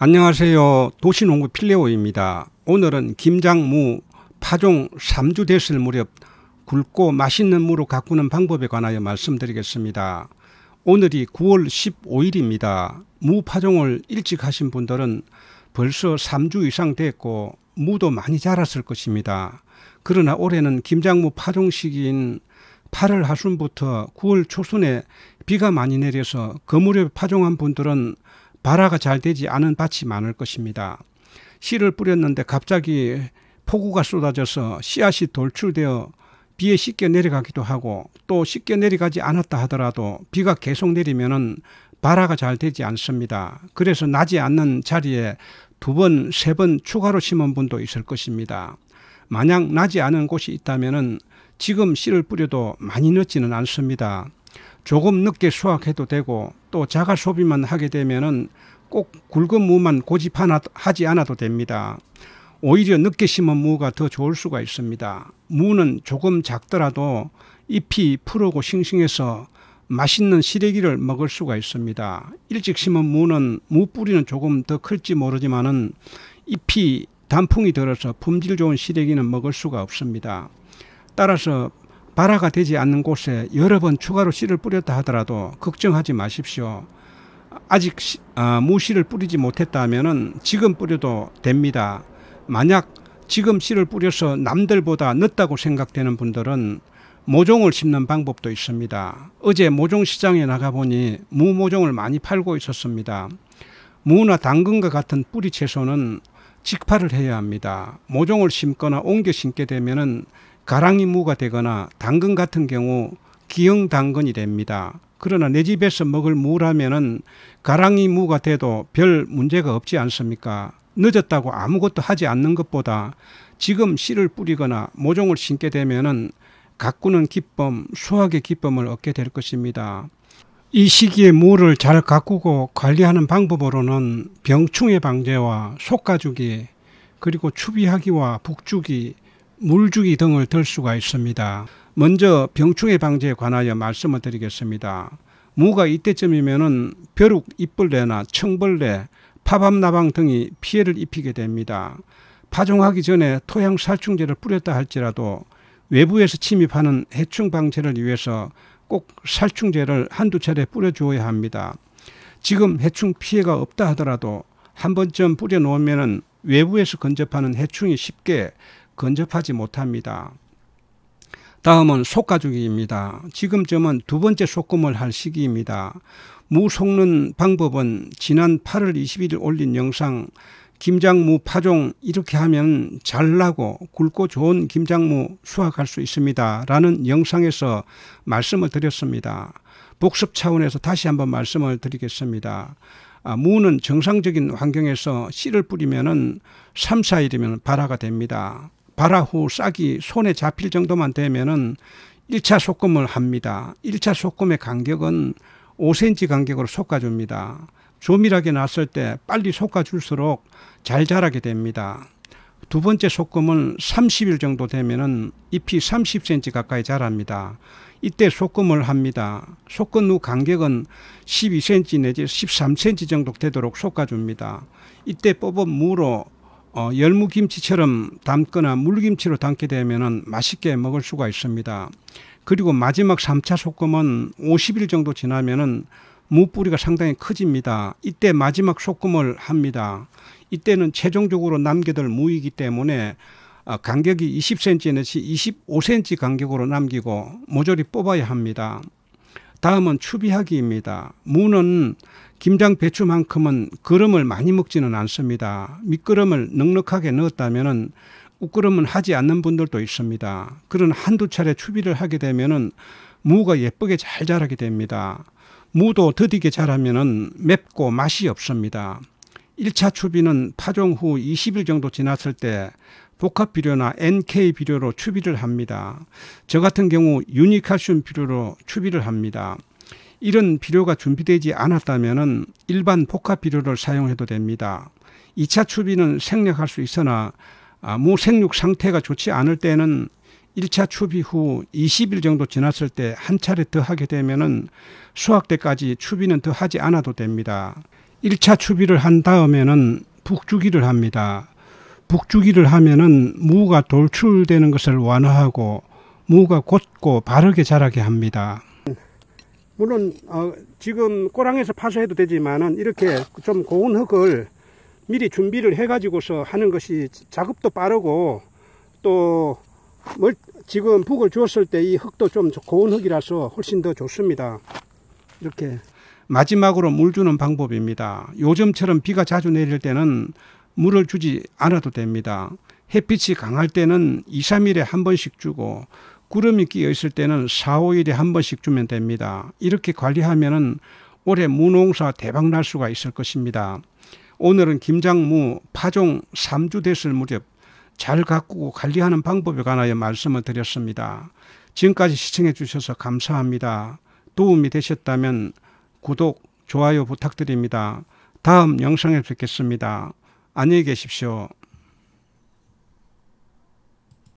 안녕하세요. 도시농부 필레오입니다. 오늘은 김장무 파종 3주 됐을 무렵 굵고 맛있는 무로 가꾸는 방법에 관하여 말씀드리겠습니다. 오늘이 9월 15일입니다. 무 파종을 일찍 하신 분들은 벌써 3주 이상 됐고 무도 많이 자랐을 것입니다. 그러나 올해는 김장무 파종 시기인 8월 하순부터 9월 초순에 비가 많이 내려서 그 무렵에 파종한 분들은 발화가 잘 되지 않은 밭이 많을 것입니다. 씨를 뿌렸는데 갑자기 폭우가 쏟아져서 씨앗이 돌출되어 비에 씻겨 내려가기도 하고, 또 씻겨 내려가지 않았다 하더라도 비가 계속 내리면은 발화가 잘 되지 않습니다. 그래서 나지 않는 자리에 2번, 3번 추가로 심은 분도 있을 것입니다. 만약 나지 않은 곳이 있다면은 지금 씨를 뿌려도 많이 늦지는 않습니다. 조금 늦게 수확해도 되고, 또 자가 소비만 하게 되면은 꼭 굵은 무만 고집하지 않아도 됩니다. 오히려 늦게 심은 무가 더 좋을 수가 있습니다. 무는 조금 작더라도 잎이 푸르고 싱싱해서 맛있는 시래기를 먹을 수가 있습니다. 일찍 심은 무는 무 뿌리는 조금 더 클지 모르지만은 잎이 단풍이 들어서 품질 좋은 시래기는 먹을 수가 없습니다. 따라서 발화가 되지 않는 곳에 여러 번 추가로 씨를 뿌렸다 하더라도 걱정하지 마십시오. 아직 무씨를 뿌리지 못했다면 지금 뿌려도 됩니다. 만약 지금 씨를 뿌려서 남들보다 늦다고 생각되는 분들은 모종을 심는 방법도 있습니다. 어제 모종 시장에 나가보니 무 모종을 많이 팔고 있었습니다. 무나 당근과 같은 뿌리 채소는 직파를 해야 합니다. 모종을 심거나 옮겨 심게 되면은 가랑이 무가 되거나 당근 같은 경우 기형 당근이 됩니다. 그러나 내 집에서 먹을 무라면은 가랑이 무가 돼도 별 문제가 없지 않습니까? 늦었다고 아무것도 하지 않는 것보다 지금 씨를 뿌리거나 모종을 심게 되면은 가꾸는 기쁨, 수확의 기쁨을 얻게 될 것입니다. 이 시기에 무를 잘 가꾸고 관리하는 방법으로는 병충해 방제와 솎아주기, 그리고 추비하기와 북주기, 물주기 등을 들 수가 있습니다. 먼저 병충해 방제에 관하여 말씀을 드리겠습니다. 무가 이때쯤이면은 벼룩 잎벌레나 청벌레, 파밤나방 등이 피해를 입히게 됩니다. 파종하기 전에 토양 살충제를 뿌렸다 할지라도 외부에서 침입하는 해충 방제를 위해서 꼭 살충제를 한두 차례 뿌려주어야 합니다. 지금 해충 피해가 없다 하더라도 한 번쯤 뿌려놓으면은 외부에서 근접하는 해충이 쉽게 근접하지 못합니다. 다음은 솎아주기입니다. 지금쯤은 2번째 솎음을 할 시기입니다. 무 솎는 방법은 지난 8월 20일 올린 영상 김장무 파종 이렇게 하면 잘 나고 굵고 좋은 김장무 수확할 수 있습니다 라는 영상에서 말씀을 드렸습니다. 복습 차원에서 다시 한번 말씀을 드리겠습니다. 무는 정상적인 환경에서 씨를 뿌리면은 3, 4일이면 발화가 됩니다. 발화 후 싹이 손에 잡힐 정도만 되면은 1차 솎음을 합니다. 1차 솎음의 간격은 5cm 간격으로 솎아줍니다. 조밀하게 났을 때 빨리 솎아줄수록 잘 자라게 됩니다. 2번째 솎음은 30일 정도 되면은 잎이 30cm 가까이 자랍니다. 이때 솎음을 합니다. 솎은 후 간격은 12cm 내지 13cm 정도 되도록 솎아줍니다. 이때 뽑은 무로 열무김치처럼 담거나 물김치로 담게 되면 맛있게 먹을 수가 있습니다. 그리고 마지막 3차 솎음은 50일 정도 지나면은 무 뿌리가 상당히 커집니다. 이때 마지막 솎음을 합니다. 이때는 최종적으로 남겨둘 무이기 때문에 간격이 20cm 내지 25cm 간격으로 남기고 모조리 뽑아야 합니다. 다음은 추비하기입니다. 무는 김장 배추만큼은 거름을 많이 먹지는 않습니다. 밑거름을 넉넉하게 넣었다면 웃거름은 하지 않는 분들도 있습니다. 그런 한두 차례 추비를 하게 되면 무가 예쁘게 잘 자라게 됩니다. 무도 더디게 자라면 맵고 맛이 없습니다. 1차 추비는 파종 후 20일 정도 지났을 때 복합 비료나 NK 비료로 추비를 합니다. 저 같은 경우 유니칼슘 비료로 추비를 합니다. 이런 비료가 준비되지 않았다면 일반 복합 비료를 사용해도 됩니다. 2차 추비는 생략할 수 있으나 무 생육 상태가 좋지 않을 때는 1차 추비 후 20일 정도 지났을 때 한 차례 더 하게 되면 수확 때까지 추비는 더 하지 않아도 됩니다. 1차 추비를 한 다음에는 북주기를 합니다. 북주기를 하면은 무가 돌출되는 것을 완화하고 무가 곧고 바르게 자라게 합니다. 물론 지금 꼬랑에서 파서 해도 되지만은 이렇게 좀 고운 흙을 미리 준비를 해 가지고서 하는 것이 작업도 빠르고 또 지금 북을 주었을 때 이 흙도 좀 고운 흙이라서 훨씬 더 좋습니다. 이렇게 마지막으로 물 주는 방법입니다. 요즘처럼 비가 자주 내릴 때는 물을 주지 않아도 됩니다. 햇빛이 강할 때는 2, 3일에 한 번씩 주고 구름이 끼어 있을 때는 4, 5일에 한 번씩 주면 됩니다. 이렇게 관리하면은 올해 무농사 대박 날 수가 있을 것입니다. 오늘은 김장무 파종 3주 됐을 무렵 잘 가꾸고 관리하는 방법에 관하여 말씀을 드렸습니다. 지금까지 시청해 주셔서 감사합니다. 도움이 되셨다면 구독, 좋아요 부탁드립니다. 다음 영상에 뵙겠습니다. 안녕히 계십시오.